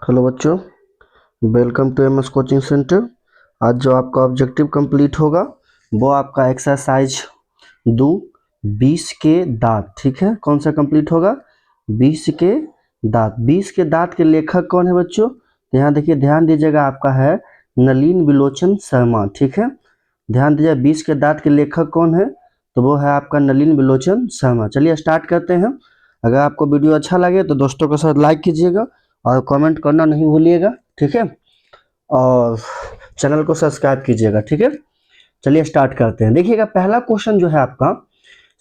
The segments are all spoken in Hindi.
हेलो बच्चों, welcome to M S coaching centre. आज जो आपका ऑब्जेक्टिव कंप्लीट होगा वो आपका एक्सरसाइज 2 20 के दांत। ठीक है, कौन सा कंप्लीट होगा? 20 के दांत। 20 के दांत के लेखक कौन है बच्चों? यहाँ देखिए, ध्यान दीजिएगा, आपका है नलिन विलोचन शर्मा। ठीक है, ध्यान दीजिए, 20 के दांत के लेखक कौन है? तो वो है आपका नलिन विलोचन शर्मा। चलिए स्टार्ट करते हैं। अगर आपको वीडियो अच्छा लगे तो दोस्तों के साथ लाइक कीजिएगा और कमेंट करना नहीं भूलिएगा। ठीक है, और चैनल को सब्सक्राइब कीजिएगा। ठीक है, चलिए स्टार्ट करते हैं। देखिएगा, पहला क्वेश्चन जो है आपका,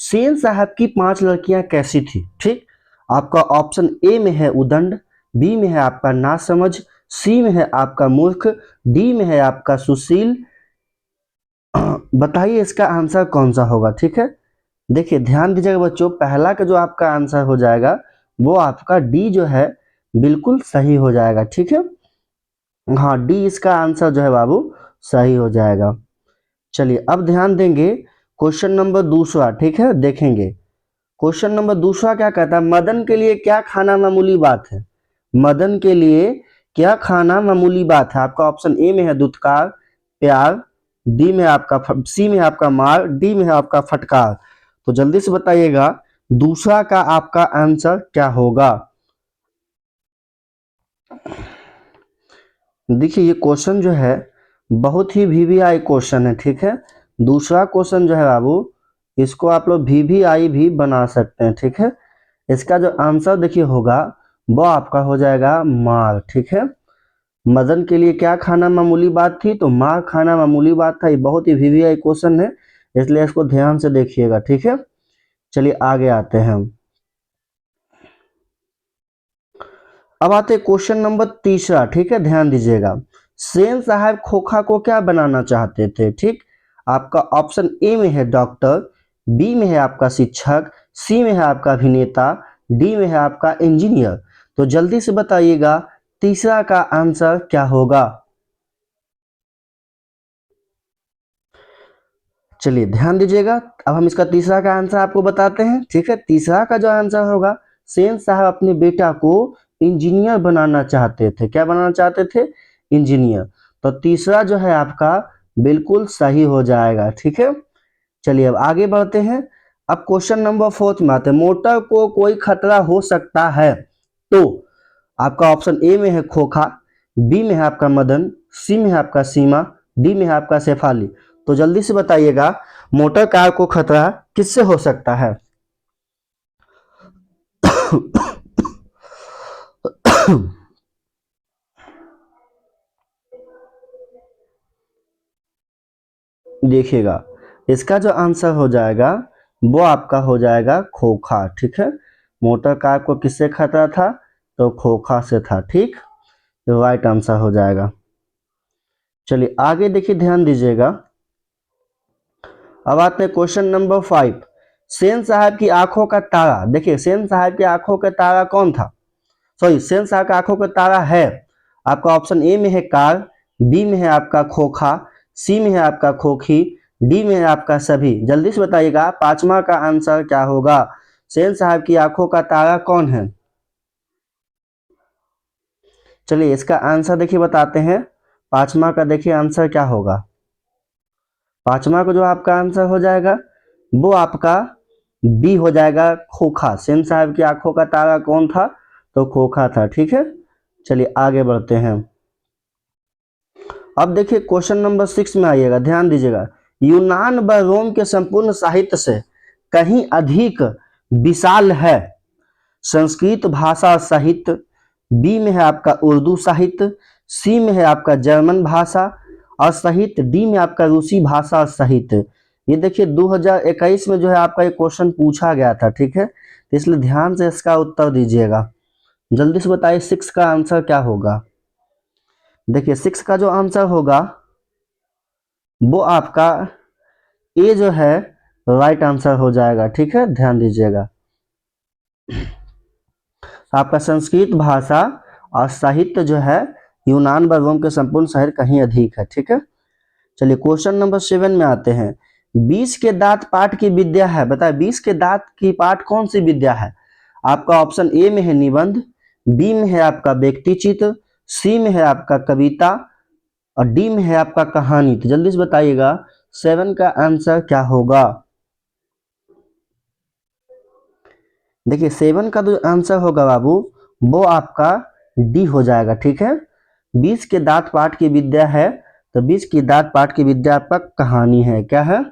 सेन साहब की 5 लड़कियां कैसी थी? ठीक, आपका ऑप्शन ए में है उदंड, बी में है आपका नासमझ, सी में है आपका मूर्ख, डी में है आपका सुशील। बताइए इसका आंसर कौन सा होगा? ठीक है, देखिए ध्यान दीजिएगा बच्चों, पहला का जो आपका आंसर हो जाएगा वो आपका डी जो है बिल्कुल सही हो जाएगा। ठीक है, हाँ, डी इसका आंसर जो है बाबू सही हो जाएगा। चलिए अब ध्यान देंगे क्वेश्चन नंबर दूसरा। ठीक है, देखेंगे क्वेश्चन नंबर दूसरा क्या कहता है। मदन के लिए क्या खाना मामूली बात है? मदन के लिए क्या खाना मामूली बात है? आपका ऑप्शन ए में है दुत्कार, प्यार, डी में आपका सी में आपका मार, डी में है आपका फटकार। तो जल्दी से बताइएगा दूसरा का आपका आंसर क्या होगा। देखिए ये क्वेश्चन जो है बहुत ही वीवीआई क्वेश्चन है। ठीक है, दूसरा क्वेश्चन जो है बाबू, इसको आप लोग वीवीआई भी बना सकते हैं। ठीक है, इसका जो आंसर देखिए होगा वो आपका हो जाएगा मार। ठीक है, मदन के लिए क्या खाना मामूली बात थी? तो मार खाना मामूली बात था। ये बहुत ही वीवीआई क्वेश्चन है, इसलिए इसको ध्यान से देखिएगा। ठीक है, चलिए आगे आते हैं। अब आते हैं क्वेश्चन नंबर तीसरा। ठीक है, ध्यान दीजिएगा, सेन साहब खोखा को क्या बनाना चाहते थे? ठीक, आपका ऑप्शन ए में है डॉक्टर, बी में है आपका शिक्षक, सी में है आपका अभिनेता, डी में है आपका इंजीनियर। तो जल्दी से बताइएगा तीसरा का आंसर क्या होगा। चलिए ध्यान दीजिएगा, अब हम इसका तीसरा का आंसर आपको बताते हैं। ठीक है, तीसरा का जो आंसर होगा, सेन साहब अपने बेटा को इंजीनियर बनाना चाहते थे। क्या बनाना चाहते थे? इंजीनियर। तो तीसरा जो है आपका बिल्कुल सही हो जाएगा। ठीक है, चलिए अब आगे बढ़ते हैं। अब क्वेश्चन नंबर 4 में आते हैं। मोटर को कोई खतरा हो सकता है? तो आपका ऑप्शन ए में है खोखा, बी में है आपका मदन, सी में है आपका सीमा, डी में है आपका शेफाली। तो जल्दी से बताइएगा मोटर कार को खतरा किससे हो सकता है? देखिएगा इसका जो आंसर हो जाएगा वो आपका हो जाएगा खोखा। ठीक है, मोटर कार को किससे खतरा था? तो खोखा से था। ठीक, राइट आंसर हो जाएगा। चलिए आगे देखिए, ध्यान दीजिएगा। अब आते हैं क्वेश्चन नंबर 5। सेन साहब की आंखों का तारा। देखिए सेन साहब की आंखों का तारा कौन था? सॉरी, सेन साहब का आंखों का तारा है, आपका ऑप्शन ए में है कार, बी में है आपका खोखा, सी में है आपका खोखी, डी में है आपका सभी। जल्दी से बताइएगा पांचवा का आंसर क्या होगा। सेन साहब की आंखों का तारा कौन है? चलिए इसका आंसर देखिए बताते हैं। पांचवा का देखिए आंसर क्या होगा। पांचवा को जो आपका आंसर हो जाएगा वो आपका बी हो जाएगा, खोखा। सेन साहब की आंखों का तारा कौन था? तो खोखा था। ठीक है, चलिए आगे बढ़ते हैं। अब देखिए क्वेश्चन नंबर 6 में आइएगा, ध्यान दीजिएगा। यूनान व रोम के संपूर्ण साहित्य से कहीं अधिक विशाल है। संस्कृत भाषा और साहित्य, बी में है आपका उर्दू साहित्य, सी में है आपका जर्मन भाषा और साहित्य, डी में आपका रूसी भाषा और साहित्य। ये देखिए 2021 में जो है आपका ये क्वेश्चन पूछा गया था। ठीक है, तो इसलिए ध्यान से इसका उत्तर दीजिएगा। जल्दी से बताइए 6 का आंसर क्या होगा। देखिए 6 का जो आंसर होगा वो आपका ए जो है राइट आंसर हो जाएगा। ठीक है, ध्यान दीजिएगा, आपका संस्कृत भाषा और साहित्य जो है यूनान व रोम के संपूर्ण शहर कहीं अधिक है। ठीक है, चलिए क्वेश्चन नंबर 7 में आते हैं। 20 के दांत पाठ की विद्या है, बताए 20 के दांत की पाठ कौन सी विद्या है? आपका ऑप्शन ए में है निबंध, बी में है आपका व्यक्ति चित्र, सी में है आपका कविता और डी में है आपका कहानी। तो जल्दी से बताइएगा 7 का आंसर क्या होगा। देखिए 7 का जो आंसर होगा बाबू वो आपका डी हो जाएगा, ठीक है। 20 के दांत पाठ की विद्या है, तो 20 की दांत पाठ की विद्या आपका कहानी है, क्या है।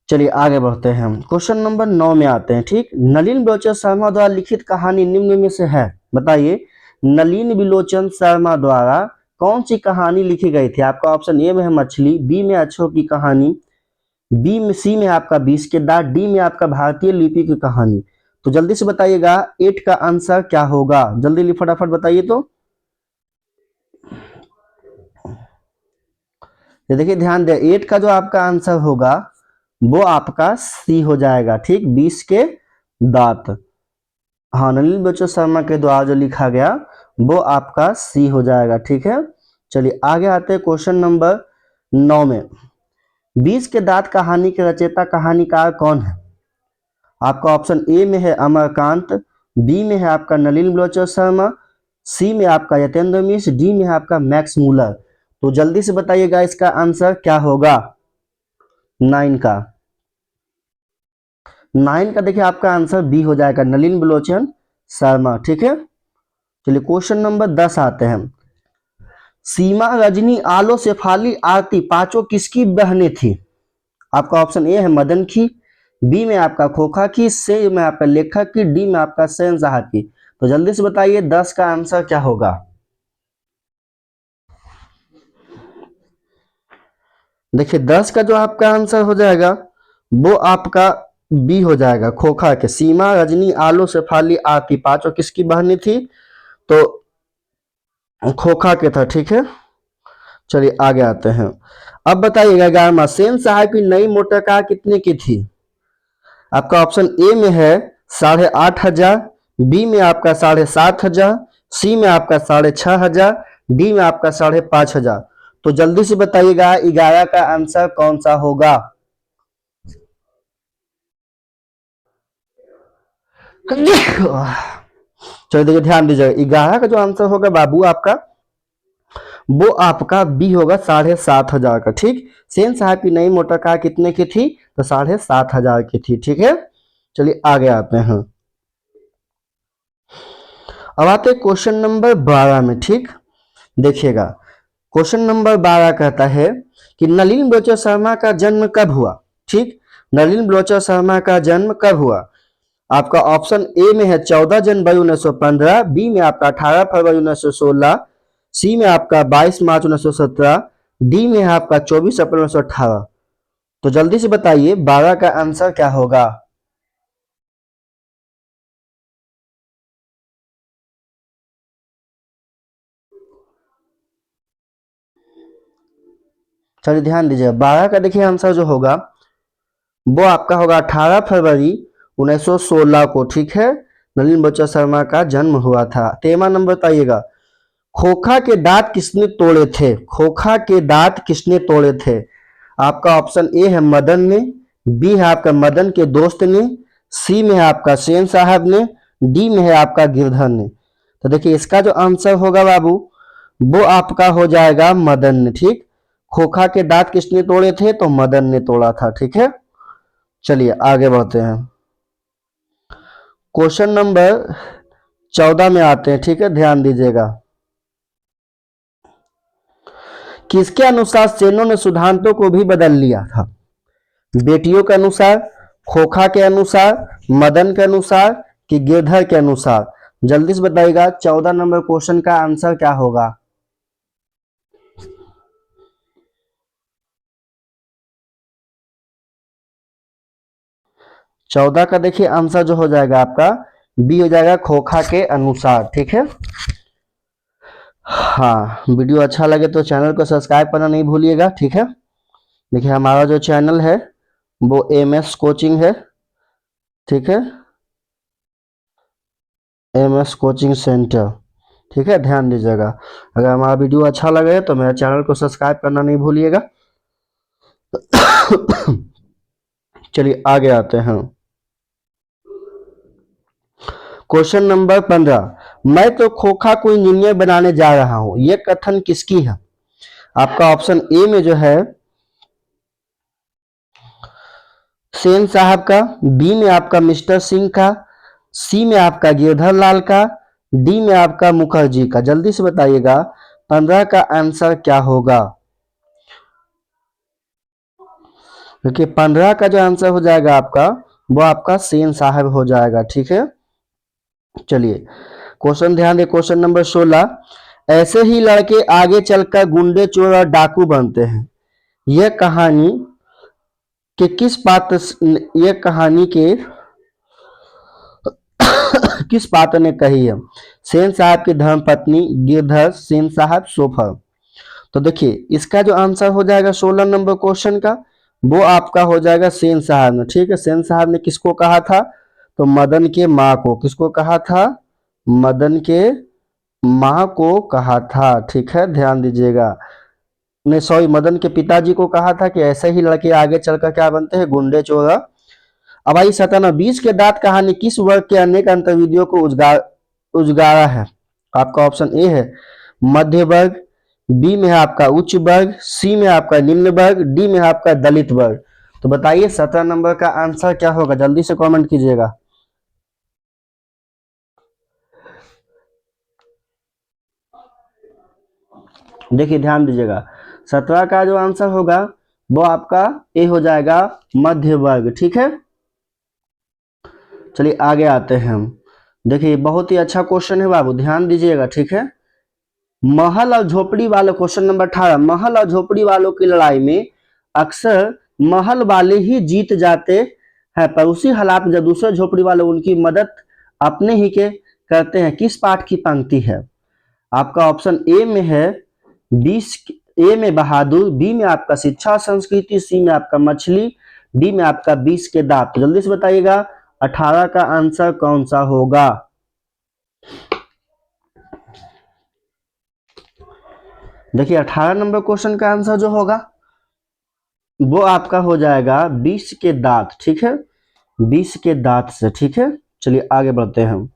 चलिए आगे बढ़ते हैं हम क्वेश्चन नंबर 9 में आते हैं, ठीक। नलिन बिलोचन शर्मा द्वारा लिखित कहानी निम्न में से है, बताइए। नलिन बिलोचन शर्मा द्वारा कौन सी कहानी लिखी गई थी। आपका ऑप्शन ए में है मछली, बी में अच्छों की कहानी, बी में सी में आपका 20 के दांत, डी में आपका भारतीय लिपि की कहानी। तो जल्दी से बताइएगा 8 का आंसर क्या होगा, जल्दी फटाफट बताइए। तो ये देखिए ध्यान दे, 8 का जो आपका आंसर होगा वो आपका सी हो जाएगा, ठीक। 20 के दांत, हाँ, नलिन बच्चों शर्मा के द्वारा जो लिखा गया वो आपका सी हो जाएगा, ठीक है। चलिए आगे आते हैं क्वेश्चन नंबर 9 में। 20 के दांत कहानी के रचयिता कहानीकार कौन है। आपका ऑप्शन ए में है अमरकांत, बी में है आपका नलिन बलोचन शर्मा, सी में आपका यतेंद्र मिश्र, डी में है आपका मैक्स मूलर। तो जल्दी से बताइएगा इसका आंसर क्या होगा 9 का। 9 का देखिए आपका आंसर बी हो जाएगा, नलिन बलोचन शर्मा, ठीक है। चलिए क्वेश्चन नंबर 10 आते हैं। सीमा, रजनी, आलो, शेफाली, आरती पांचों किसकी बहनें थी। आपका ऑप्शन ए है मदन की, बी में आपका खोखा की, सी में आपका लेखक की, डी में आपका शहंशाह की। तो जल्दी से बताइए 10 का आंसर क्या होगा। देखिए 10 का जो आपका आंसर हो जाएगा वो आपका बी हो जाएगा, खोखा के। सीमा, रजनी, आलो, शेफाली, आरती पांचों किसकी बहनें थी, तो खोखा के था, ठीक है। चलिए आगे आते हैं। अब बताइएगा 11वां, शहंशाह की नई मोटर कार कितने की थी। आपका ऑप्शन ए में है 8,500, बी में आपका 7,500, सी में आपका 6,500, डी में आपका 5,500। तो जल्दी से बताइएगा 11 का आंसर कौन सा होगा। चलिए देखिए ध्यान दीजिएगा 11 का जो आंसर होगा बाबू आपका वो आपका बी होगा 7,500 का, ठीक। शहंशाह की नई मोटर कार कितने की थी, तो 7,500 की थी, ठीक है। चलिए आगे आते हैं। अब आते हैं क्वेश्चन नंबर 12 में, ठीक। देखिएगा क्वेश्चन नंबर 12 कहता है कि नलिन बलोचन शर्मा का जन्म कब हुआ, ठीक। नलिन बलोचन शर्मा का जन्म कब हुआ। आपका ऑप्शन ए में है 14 जनवरी 1915, बी में आपका 18 फरवरी 1916, सी में आपका 22 मार्च 1917, डी में है आपका 24 अप्रैल 1918। तो जल्दी से बताइए 12 का आंसर क्या होगा। चलिए ध्यान दीजिए 12 का देखिए आंसर जो होगा वो आपका होगा 18 फरवरी 1916 को, ठीक है। नलिन बलोचन शर्मा का जन्म हुआ था। 13वां नंबर बताइएगा, खोखा के दांत किसने तोड़े थे। खोखा के दांत किसने तोड़े थे। आपका ऑप्शन ए है मदन ने, बी है आपका मदन के दोस्त ने, सी में है आपका सेन साहब ने, डी में है आपका गिरधर ने। तो देखिए इसका जो आंसर होगा बाबू वो आपका हो जाएगा मदन ने, ठीक। खोखा के दांत किसने तोड़े थे, तो मदन ने तोड़ा था, ठीक है। चलिए आगे बढ़ते हैं। क्वेश्चन नंबर 14 में आते हैं, ठीक है, ध्यान दीजिएगा। किसके अनुसार सेनों ने सिद्धांतों को भी बदल लिया था। बेटियों के अनुसार, खोखा के अनुसार, मदन के अनुसार, कि गिरधर के अनुसार। जल्दी से बताइएगा 14 नंबर क्वेश्चन का आंसर क्या होगा। 14 का देखिए आंसर जो हो जाएगा आपका बी हो जाएगा, खोखा के अनुसार, ठीक है। हाँ, वीडियो अच्छा लगे तो चैनल को सब्सक्राइब करना नहीं भूलिएगा, ठीक है। देखिए हमारा जो चैनल है वो एमएस कोचिंग है, ठीक है, एमएस कोचिंग सेंटर, ठीक है, ध्यान दीजिएगा। अगर हमारा वीडियो अच्छा लगे तो मेरे चैनल को सब्सक्राइब करना नहीं भूलिएगा। चलिए आगे आते हैं। क्वेश्चन नंबर 15, मैं तो खोखा को इंजीनियर बनाने जा रहा हूं, यह कथन किसकी है? आपका ऑप्शन ए में जो है सेन साहब का, बी में आपका मिस्टर सिंह का, सी में आपका गिरधर लाल का, डी में आपका मुखर्जी का। जल्दी से बताइएगा 15 का आंसर क्या होगा। देखिए 15 का जो आंसर हो जाएगा आपका, वो आपका सेन साहब हो जाएगा। ठीक है, चलिए क्वेश्चन ध्यान दे, क्वेश्चन नंबर 16। ऐसे ही लड़के आगे चलकर गुंडे, चोर और डाकू बनते हैं, यह कहानी के किस पात्र, यह कहानी के किस पात्र ने कही है? सेन साहब की धर्मपत्नी, गिरधर, सेन साहब, सोफर। तो देखिए इसका जो आंसर हो जाएगा 16 नंबर क्वेश्चन का, वो आपका हो जाएगा सेन साहब ने। ठीक है, सेन साहब ने किसको कहा था? तो मदन के माँ को। किसको कहा था? मदन के माँ को कहा था। ठीक है, ध्यान दीजिएगा। ने सॉरी, मदन के पिताजी को कहा था कि ऐसे ही लड़के आगे चलकर क्या बनते हैं? गुंडे, चोर। अब आई 17, 20 के दांत कहानी किस वर्ग के अनेक अंतर्विधियों को उजगारा है? आपका ऑप्शन ए है मध्य वर्ग, बी में है आपका उच्च वर्ग, सी में आपका निम्न वर्ग, डी में है आपका दलित वर्ग। तो बताइए 17 नंबर का आंसर क्या होगा? जल्दी से कमेंट कीजिएगा। देखिए ध्यान दीजिएगा, 17 का जो आंसर होगा वो आपका ए हो जाएगा, मध्य वर्ग। ठीक है, चलिए आगे आते हैं हम। देखिए बहुत ही अच्छा क्वेश्चन है बाबू, ध्यान दीजिएगा। ठीक है, महल और झोपड़ी वालों, क्वेश्चन नंबर 18, महल और झोपड़ी वालों की लड़ाई में अक्सर महल वाले ही जीत जाते हैं, पर उसी हालात में जब दूसरे झोपड़ी वाले उनकी मदद अपने ही के करते हैं, किस पाठ की पंक्ति है? आपका ऑप्शन ए में है 20, ए में बहादुर, बी में आपका शिक्षा और संस्कृति, सी में आपका मछली, डी में आपका 20 के दांत। तो जल्दी से बताइएगा 18 का आंसर कौन सा होगा? देखिए 18 नंबर क्वेश्चन का आंसर जो होगा वो आपका हो जाएगा 20 के दांत। ठीक है, 20 के दांत से। ठीक है, चलिए आगे बढ़ते हैं हम।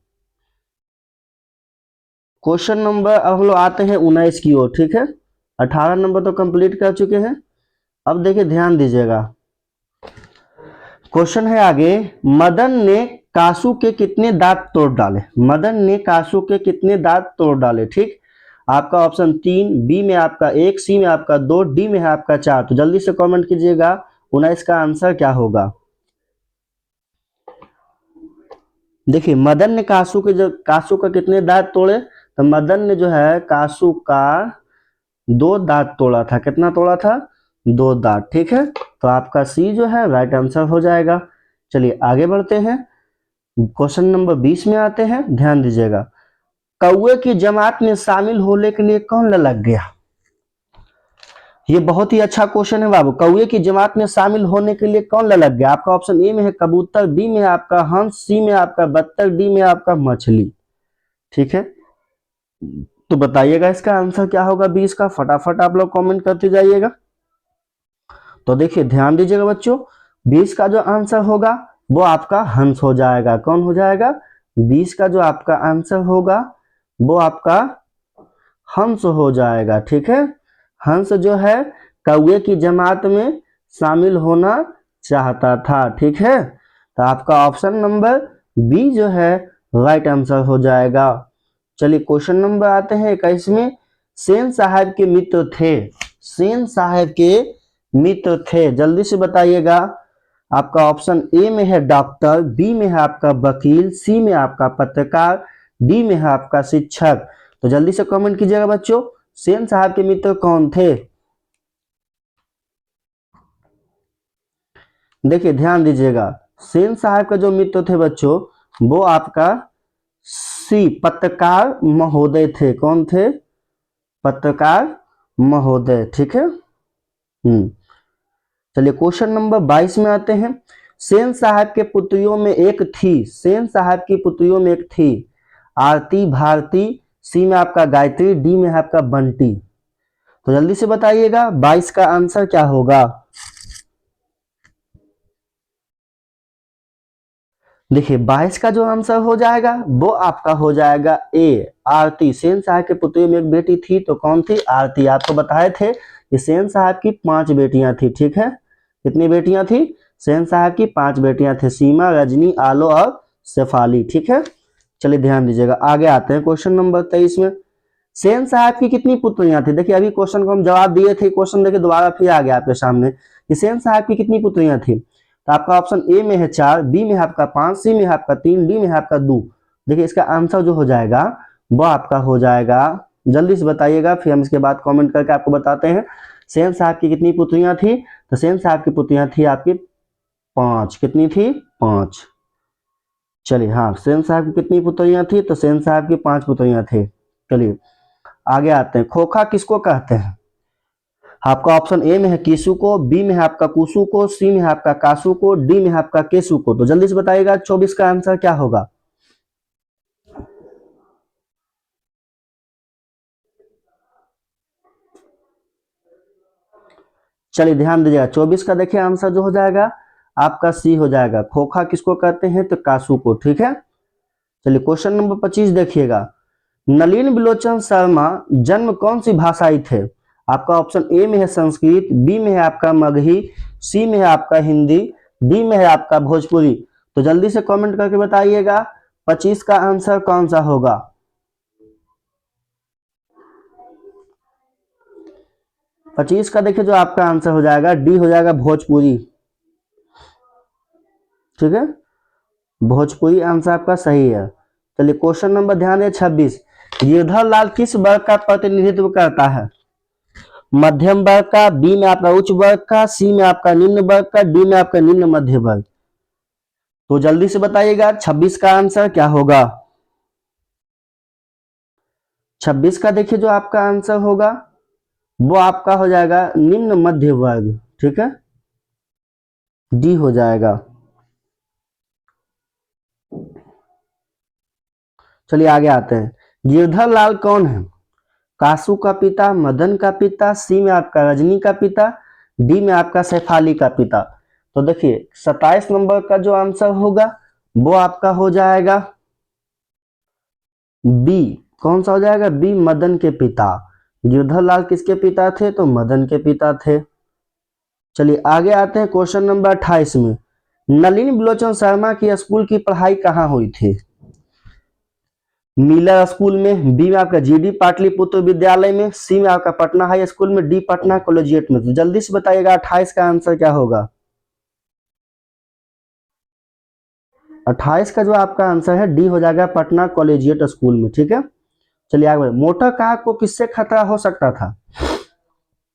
क्वेश्चन नंबर अब हम लोग आते हैं 19 की ओर। ठीक है, 18 नंबर तो कंप्लीट कर चुके हैं। अब देखिए ध्यान दीजिएगा, क्वेश्चन है आगे, मदन ने कासू के कितने दांत तोड़ डाले? मदन ने कासू के कितने दांत तोड़ डाले? ठीक, आपका ऑप्शन 3, बी में आपका 1, सी में आपका 2, डी में है आपका 4। तो जल्दी से कमेंट कीजिएगा 19 का आंसर क्या होगा। देखिए मदन ने कासू का कितने दांत तोड़े? तो मदन ने जो है कासू का 2 दांत तोड़ा था। कितना तोड़ा था? 2 दांत। ठीक है, तो आपका सी जो है राइट आंसर हो जाएगा। चलिए आगे बढ़ते हैं, क्वेश्चन नंबर 20 में आते हैं। ध्यान दीजिएगा, कौए की जमात में शामिल होने के लिए कौन ललक गया? ये बहुत ही अच्छा क्वेश्चन है बाबू। कौए की जमात में शामिल होने के लिए कौन ललक गया? आपका ऑप्शन ए में है कबूतर, बी में आपका हंस, सी में आपका बत्तख, डी में आपका मछली। ठीक है, तो बताइएगा इसका आंसर क्या होगा 20 का, फटाफट आप लोग कमेंट करते जाइएगा। तो देखिए ध्यान दीजिएगा बच्चों, 20 का जो आंसर होगा वो आपका हंस हो जाएगा। कौन हो जाएगा? 20 का जो आपका आंसर होगा वो आपका हंस हो जाएगा। ठीक है, हंस जो है कौए की जमात में शामिल होना चाहता था। ठीक है, तो आपका ऑप्शन नंबर बी जो है राइट आंसर हो जाएगा। चलिए क्वेश्चन नंबर आते हैं 21 में। सेन साहब के मित्र थे, सेन साहब के मित्र थे, जल्दी से बताइएगा। आपका ऑप्शन ए में है डॉक्टर, बी में है आपका वकील, सी में आपका पत्रकार, डी में है आपका शिक्षक। तो जल्दी से कमेंट कीजिएगा बच्चों, सेन साहब के मित्र कौन थे? देखिए ध्यान दीजिएगा, सेन साहब का जो मित्र थे बच्चों वो आपका सी पत्रकार महोदय थे। कौन थे? पत्रकार महोदय। ठीक है, चलिए क्वेश्चन नंबर 22 में आते हैं। सेन साहब के पुत्रियों में एक थी, सेन साहब की पुत्रियों में एक थी आरती, भारती, सी में आपका गायत्री, डी में है आपका बंटी। तो जल्दी से बताइएगा 22 का आंसर क्या होगा। देखिए 22 का जो आंसर हो जाएगा वो आपका हो जाएगा ए, आरती। सेन साहब के पुत्री में एक बेटी थी, तो कौन थी? आरती। आपको बताए थे कि सेन साहब की 5 बेटियां थी, ठीक है। कितनी बेटियां थी? सेन साहब की 5 बेटियां थी, सीमा, रजनी, आलो और शेफाली, ठीक है। चलिए ध्यान दीजिएगा, आगे आते हैं क्वेश्चन नंबर 23 में। सेन साहब की कितनी पुत्रियां थी? देखिए अभी क्वेश्चन को हम जवाब दिए थे, क्वेश्चन देखिए दोबारा फिर आ गया आपके सामने कि सेन साहब की कितनी पुत्रियां थी। तो आपका ऑप्शन ए में है 4, बी में है आपका 5, सी में है आपका 3, डी में है आपका 2। देखिए इसका आंसर जो हो जाएगा वो आपका हो जाएगा, जल्दी से बताइएगा, फिर हम इसके बाद कमेंट करके आपको बताते हैं। सेन साहब की कितनी पुत्रियां थी? तो सेन साहब की पुत्रियां थी आपकी 5। कितनी थी? 5। चलिए हाँ, सेन साहब की कितनी पुत्रियां थी? तो सेन साहब की 5 पुत्रियां थी। चलिए आगे आते हैं। खोखा किसको कहते हैं? आपका ऑप्शन ए में है कीसु को, बी में है आपका कुसु को, सी में है आपका कासु को, डी में है आपका केसु को। तो जल्दी से बताइएगा 24 का आंसर क्या होगा? चलिए ध्यान दीजिएगा, 24 का देखिए आंसर जो हो जाएगा आपका सी हो जाएगा। खोखा किसको कहते हैं? तो कासु को, ठीक है। चलिए क्वेश्चन नंबर 25 देखिएगा। नलिन बिलोचन शर्मा जन्म कौन सी भाषाई थे? आपका ऑप्शन ए में है संस्कृत, बी में है आपका मगही, सी में है आपका हिंदी, डी में है आपका भोजपुरी। तो जल्दी से कमेंट करके बताइएगा 25 का आंसर कौन सा होगा? 25 का देखिए जो आपका आंसर हो जाएगा डी हो जाएगा, भोजपुरी, ठीक है। भोजपुरी आंसर आपका सही है। चलिए क्वेश्चन नंबर ध्यान है 26। गिरधर लाल किस वर्ग का प्रतिनिधित्व करता है? मध्यम वर्ग का, बी में आपका उच्च वर्ग का, सी में आपका निम्न वर्ग का, डी में आपका निम्न मध्य वर्ग। तो जल्दी से बताइएगा 26 का आंसर क्या होगा? 26 का देखिए जो आपका आंसर होगा वो आपका हो जाएगा निम्न मध्य वर्ग, ठीक है। डी हो जाएगा। चलिए आगे आते हैं। गिरधर लाल कौन है? कासू का पिता, मदन का पिता, सी में आपका रजनी का पिता, डी में आपका शेफाली का पिता। तो देखिए 27 नंबर का जो आंसर होगा वो आपका हो जाएगा बी। कौन सा हो जाएगा? बी, मदन के पिता। गिरधर लाल किसके पिता थे? तो मदन के पिता थे। चलिए आगे आते हैं क्वेश्चन नंबर 28 में। नलिनी बिलोचन शर्मा की स्कूल की पढ़ाई कहाँ हुई थी? मिलर स्कूल में, बी में आपका जीडी पाटलिपुत्र विद्यालय में, सी में आपका पटना हाई स्कूल में, डी पटना कॉलेजिएट में। तो जल्दी से बताइएगा 28 का आंसर क्या होगा? 28 का जो आपका आंसर है डी हो जाएगा, पटना कॉलेजिएट स्कूल में, ठीक है। चलिए आगे मोटर कार को किससे खतरा हो सकता था?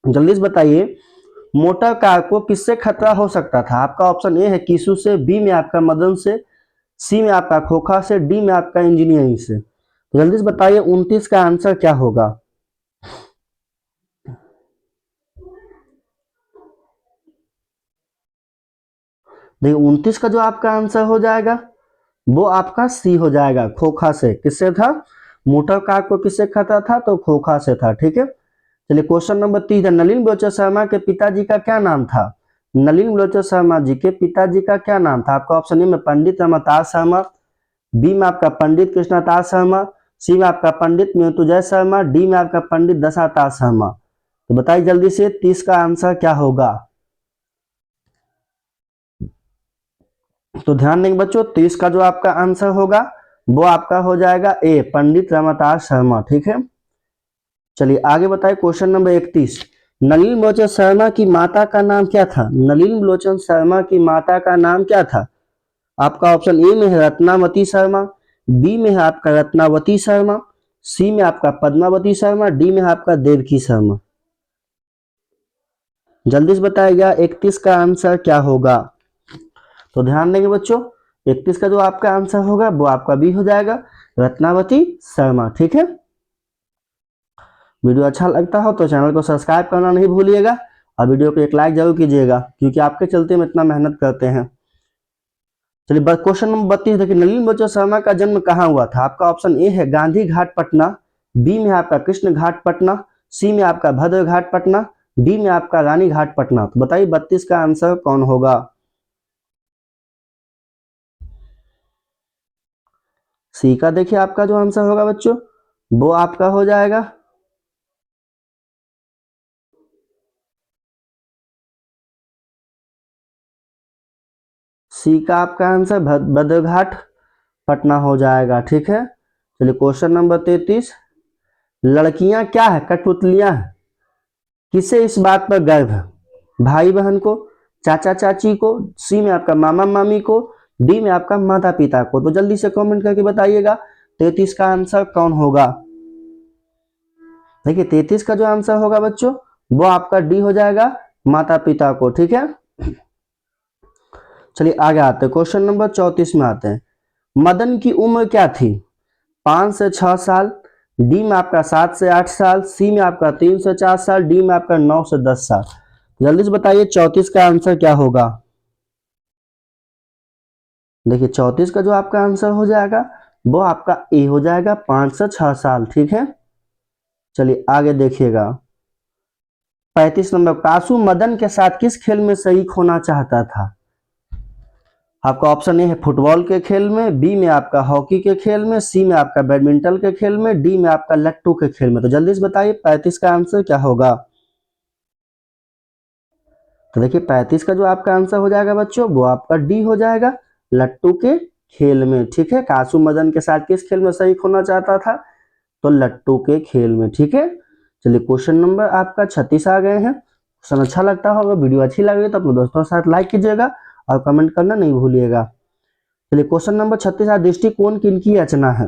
जल्दी से बताइए, मोटर कार को किससे खतरा हो सकता था? आपका ऑप्शन ए है कीसु से, बी में आपका मदन से, सी में आपका खोखा से, डी में आपका इंजीनियरिंग से। तो जल्दी से बताइए 29 का आंसर क्या होगा? देखिए 29 का जो आपका आंसर हो जाएगा वो आपका सी हो जाएगा, खोखा से। किससे था? मोटर कार को किससे खतरा था? तो खोखा से था, ठीक है। चलिए क्वेश्चन नंबर 30 है। नलिन बिलोचन शर्मा के पिताजी का क्या नाम था? नलिन बिलोचन शर्मा जी के पिताजी का क्या नाम था? आपका ऑप्शन ए में पंडित रमातार शर्मा, बी में आपका पंडित कृष्णतार शर्मा, सी में आपका पंडित मृत्युंजय शर्मा, डी में आपका पंडित दशातार शर्मा। तो बताइए जल्दी से 30 का आंसर क्या होगा? तो ध्यान देंगे बच्चों, 30 का जो आपका आंसर होगा वो आपका हो जाएगा ए, पंडित रमातार शर्मा, ठीक है। चलिए आगे बताइए क्वेश्चन नंबर 31। नलिन बिलोचन शर्मा की माता का नाम क्या था? नलिन बिलोचन शर्मा की माता का नाम क्या था? आपका ऑप्शन ए में है रत्नावती शर्मा, बी में है आपका रत्नावती शर्मा, सी में आपका पद्मावती शर्मा, डी में है आपका देवकी शर्मा। जल्दी से बताइएगा 31 का आंसर क्या होगा? तो ध्यान देंगे बच्चों, 31 का जो आपका आंसर होगा वो आपका बी हो जाएगा, रत्नावती शर्मा, ठीक है। वीडियो अच्छा लगता हो तो चैनल को सब्सक्राइब करना नहीं भूलिएगा और वीडियो को एक लाइक जरूर कीजिएगा, क्योंकि आपके चलते हम इतना मेहनत करते हैं। चलिए क्वेश्चन नंबर 32 देखिए। नलिन बिलोचन शर्मा का जन्म कहाँ हुआ था? आपका ऑप्शन ए है गांधी घाट पटना, बी में आपका कृष्ण घाट पटना, सी में आपका भद्र घाट पटना, डी में आपका रानी घाट पटना। तो बताइए 32 का आंसर कौन होगा? सी का देखिए आपका जो आंसर होगा बच्चों वो आपका हो जाएगा सी का आपका आंसर बद्रघाट पटना हो जाएगा। ठीक है, चलिए क्वेश्चन नंबर 33, लड़कियां क्या है, कठपुतलियां है, किसे इस बात पर गर्व है, भाई बहन को, चाचा चाची को, सी में आपका मामा मामी को, डी में आपका माता पिता को। तो जल्दी से कमेंट करके बताइएगा 33 का आंसर कौन होगा। देखिए 33 का जो आंसर होगा बच्चों वो आपका डी हो जाएगा, माता पिता को। ठीक है, चलिए आगे आते हैं, क्वेश्चन नंबर 34 में आते हैं। मदन की उम्र क्या थी, 5 से 6 साल, डी में आपका 7 से 8 साल, सी में आपका 3 से 4 साल, डी में आपका 9 से 10 साल। जल्दी से बताइए 34 का आंसर क्या होगा। देखिए 34 का जो आपका आंसर हो जाएगा वो आपका ए हो जाएगा, 5 से 6 साल। ठीक है, चलिए आगे देखिएगा 35 नंबर, कासू मदन के साथ किस खेल में शरीक होना चाहता था। आपका ऑप्शन ए है फुटबॉल के खेल में, बी में आपका हॉकी के खेल में, सी में आपका बैडमिंटन के खेल में, डी में आपका लट्टू के खेल में। तो जल्दी से बताइए 35 का आंसर क्या होगा। तो देखिए 35 का जो आपका आंसर हो जाएगा बच्चों वो आपका डी हो जाएगा, लट्टू के खेल में। ठीक है, कासू मदन के साथ किस खेल में शरीक होना चाहता था, तो लट्टू के खेल में। ठीक है, चलिए क्वेश्चन नंबर आपका 36 आ गए हैं। क्वेश्चन अच्छा लगता होगा, वीडियो अच्छी लगे तो अपने दोस्तों के साथ लाइक कीजिएगा और कमेंट करना नहीं भूलिएगा। चलिए क्वेश्चन नंबर 36, दृष्टिकोण किनकी रचना है।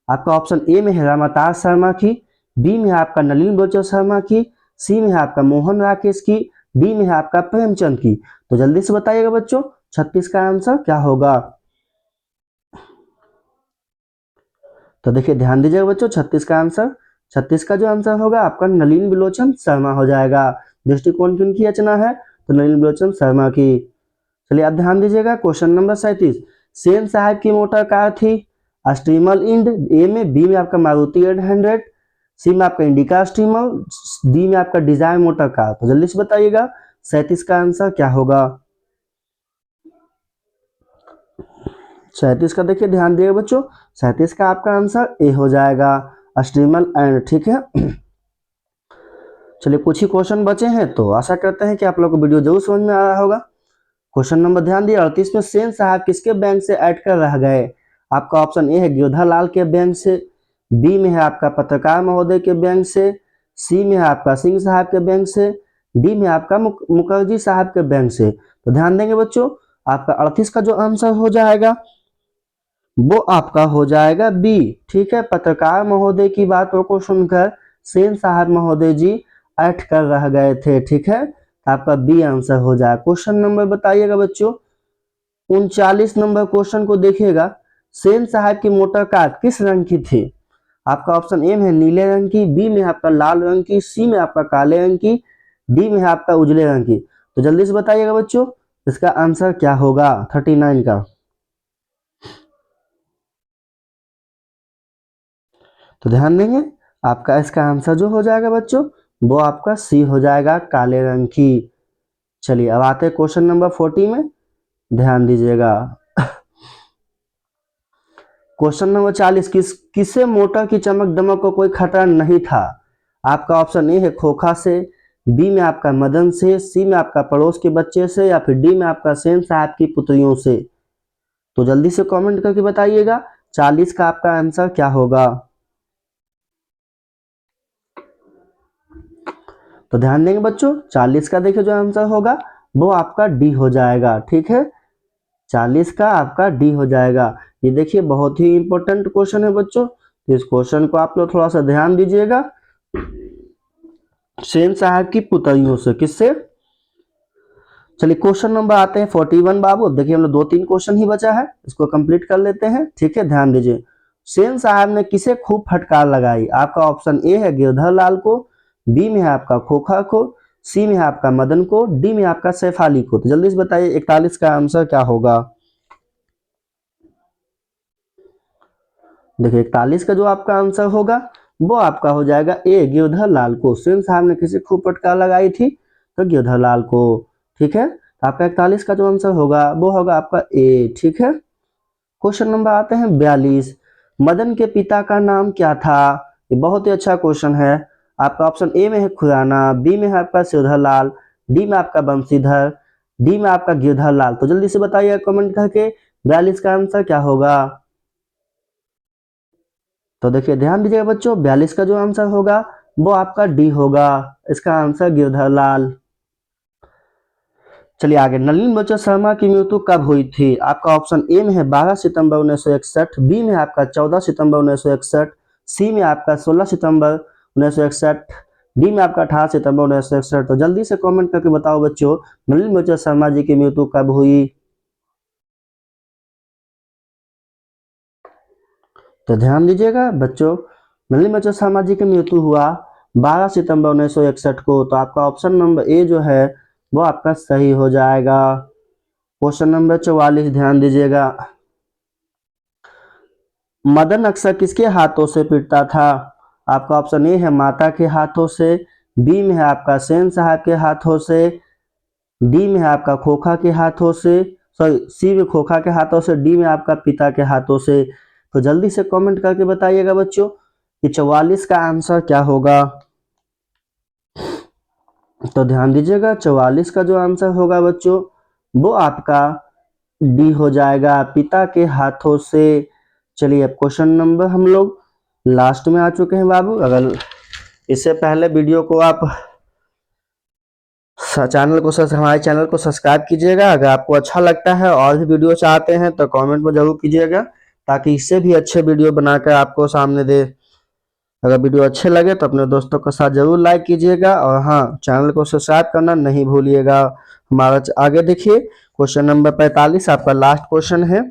आपका ऑप्शन ए में है रामातार शर्मा की, बी में है आपका नलिन बोचर शर्मा की, सी में है आपका मोहन राकेश की, डी में है आपका प्रेमचंद की। तो जल्दी से बताइएगा बच्चों 36 का आंसर क्या होगा। तो देखिए ध्यान दीजिएगा बच्चों 36 का आंसर, 36 का जो आंसर होगा आपका नलिन बिलोचन शर्मा हो जाएगा। दृष्टिकोण किनकी रचना है, तो नलिन बिलोचन शर्मा की। चलिए आप ध्यान दीजिएगा क्वेश्चन नंबर 37, सेन साहब की मोटर कार थी, स्टीमल इंड, ए में, बी में आपका मारुति 800, सी में आपका इंडिका स्टीमल, डी में आपका डिजायर मोटर कार। तो जल्दी से बताइएगा 37 का आंसर क्या होगा। 37 का देखिए ध्यान दिएगा बच्चों, 37 का आपका आंसर ए हो जाएगा, स्टीमल एंड। ठीक है, चलिए कुछ ही क्वेश्चन बचे हैं तो आशा करते हैं कि आप लोग को वीडियो जरूर समझ में आ रहा होगा। क्वेश्चन नंबर ध्यान दिए 38 में, सेन साहब किसके बैंक से ऐड कर रह गए। आपका ऑप्शन ए है गिरधा लाल के बैंक से, बी में है आपका पत्रकार महोदय के बैंक से, सी में है आपका सिंह साहब के बैंक से, डी में आपका मुखर्जी साहब के बैंक से। तो ध्यान देंगे बच्चों आपका 38 का जो आंसर हो जाएगा वो आपका हो जाएगा बी। ठीक है, पत्रकार महोदय की बातों को सुनकर सेन साहब महोदय जी ऐठ कर रह गए थे। ठीक है, आपका बी आंसर हो जाए। क्वेश्चन नंबर बताइएगा बच्चों 39 नंबर क्वेश्चन को देखिएगा, सेन साहब की मोटर कार किस रंग की थी। आपका ऑप्शन ए में है नीले रंग की, बी में है आपका लाल रंग की, सी में आपका काले रंग की, डी में है आपका उजले रंग की। तो जल्दी से बताइएगा बच्चों इसका आंसर क्या होगा 39 का। तो ध्यान देंगे आपका इसका आंसर जो हो जाएगा बच्चों वो आपका सी हो जाएगा, काले रंग की। चलिए अब आते हैं क्वेश्चन नंबर 40 में, ध्यान दीजिएगा। क्वेश्चन नंबर 40, किसे मोटर की चमक दमक को कोई खतरा नहीं था। आपका ऑप्शन ए है खोखा से, बी में आपका मदन से, सी में आपका पड़ोस के बच्चे से, या फिर डी में आपका सेन साहब की पुत्रियों से। तो जल्दी से कमेंट करके बताइएगा 40 का आपका आंसर क्या होगा। तो ध्यान देंगे बच्चों 40 का देखिए जो आंसर होगा वो आपका डी हो जाएगा। ठीक है, 40 का आपका डी हो जाएगा। ये देखिए बहुत ही इंपॉर्टेंट क्वेश्चन है बच्चों, तो इस क्वेश्चन को आप लोग थोड़ा सा ध्यान दीजिएगा। सेन साहब की पुतरियों से, किससे। चलिए क्वेश्चन नंबर आते हैं 41 बाबू। देखिए हम लोग 2-3 क्वेश्चन ही बचा है, इसको कंप्लीट कर लेते हैं। ठीक है, ध्यान दीजिए, सेन साहब ने किसे खूब फटकार लगाई। आपका ऑप्शन ए है गिरधर लाल को, बी में है आपका खोखा को, सी में है आपका मदन को, डी में आपका सैफ अली को। तो जल्दी से बताइए 41 का आंसर क्या होगा। देखिए 41 का जो आपका आंसर होगा वो आपका हो जाएगा ए गिरधर लाल को। सेन साहब ने किसे खूब फटकार लगाई थी, तो गिरधर लाल को। ठीक है, तो आपका 41 का जो आंसर होगा वो होगा आपका ए। ठीक है, क्वेश्चन नंबर आते हैं 42, मदन के पिता का नाम क्या था? ये बहुत ही अच्छा क्वेश्चन है। आपका ऑप्शन ए में है खुराना, बी में है आपका श्रीधर लाल, डी में आपका बंशीधर, डी में आपका गिरधर लाल। तो जल्दी से बताइए कमेंट करके 42 का आंसर क्या होगा। तो देखिए ध्यान दीजिएगा बच्चों, 42 का जो आंसर होगा वो आपका डी होगा, इसका आंसर गिरधर लाल। चलिए आगे, नलिनी बच्चों शर्मा की मृत्यु कब हुई थी? आपका ऑप्शन ए में है 12 सितंबर 1961, बी में आपका 14 सितंबर 1961, सी में आपका 16 सितंबर 1961, डी में आपका 18 सितंबर 1961। तो जल्दी से कमेंट करके बताओ बच्चों, नलिनी बच्चों शर्मा जी की मृत्यु कब हुई? तो ध्यान दीजिएगा बच्चों, नलिनी बच्चों शर्मा जी की मृत्यु हुआ 12 सितंबर 1961 को। तो आपका ऑप्शन नंबर ए जो है वो आपका सही हो जाएगा। क्वेश्चन नंबर 44 ध्यान दीजिएगा, मदन अक्सर किसके हाथों से पीटता था? आपका ऑप्शन ए है माता के हाथों से, बी में है आपका सेन साहब के हाथों से, डी में है आपका खोखा के हाथों से, सॉरी सी में खोखा के हाथों से, डी में आपका पिता के हाथों से। तो जल्दी से कमेंट करके बताइएगा बच्चों कि 44 का आंसर क्या होगा। तो ध्यान दीजिएगा 44 का जो आंसर होगा बच्चों वो आपका डी हो जाएगा, पिता के हाथों से। चलिए अब क्वेश्चन नंबर हम लोग लास्ट में आ चुके हैं बाबू। अगर इससे पहले वीडियो को आप हमारे चैनल को सब्सक्राइब कीजिएगा। अगर आपको अच्छा लगता है और भी वीडियो चाहते हैं तो कमेंट में जरूर कीजिएगा, ताकि इससे भी अच्छे वीडियो बनाकर आपको सामने दे। अगर वीडियो अच्छे लगे तो अपने दोस्तों के साथ जरूर लाइक कीजिएगा, और हाँ चैनल को सब्सक्राइब करना नहीं भूलिएगा। हमारा आगे देखिए क्वेश्चन नंबर 45 आपका लास्ट क्वेश्चन है।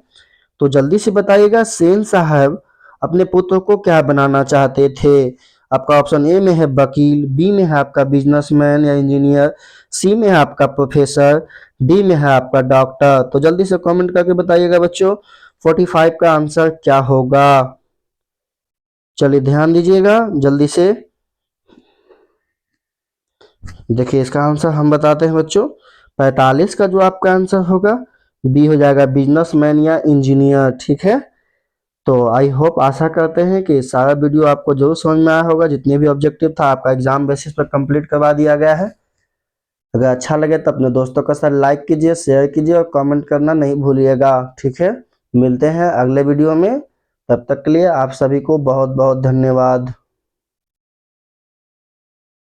तो जल्दी से बताइएगा, सेन साहब अपने पुत्र को क्या बनाना चाहते थे? आपका ऑप्शन ए में है वकील, बी में है आपका बिजनेसमैन या इंजीनियर, सी में है आपका प्रोफेसर, डी में है आपका डॉक्टर। तो जल्दी से कमेंट करके बताइएगा बच्चों 45 का आंसर क्या होगा। चलिए ध्यान दीजिएगा जल्दी से, देखिए इसका आंसर हम बताते हैं बच्चों। 45 का जो आपका आंसर होगा बी हो जाएगा, बिजनेसमैन या इंजीनियर। ठीक है, तो आई होप, आशा करते हैं कि सारा वीडियो आपको जरूर समझ में आया होगा। जितने भी ऑब्जेक्टिव था आपका एग्जाम बेसिस पर कंप्लीट करवा दिया गया है। अगर अच्छा लगे तो अपने दोस्तों के साथ लाइक कीजिए, शेयर कीजिए और कमेंट करना नहीं भूलिएगा। ठीक है, मिलते हैं अगले वीडियो में, तब तक के लिए आप सभी को बहुत बहुत धन्यवाद।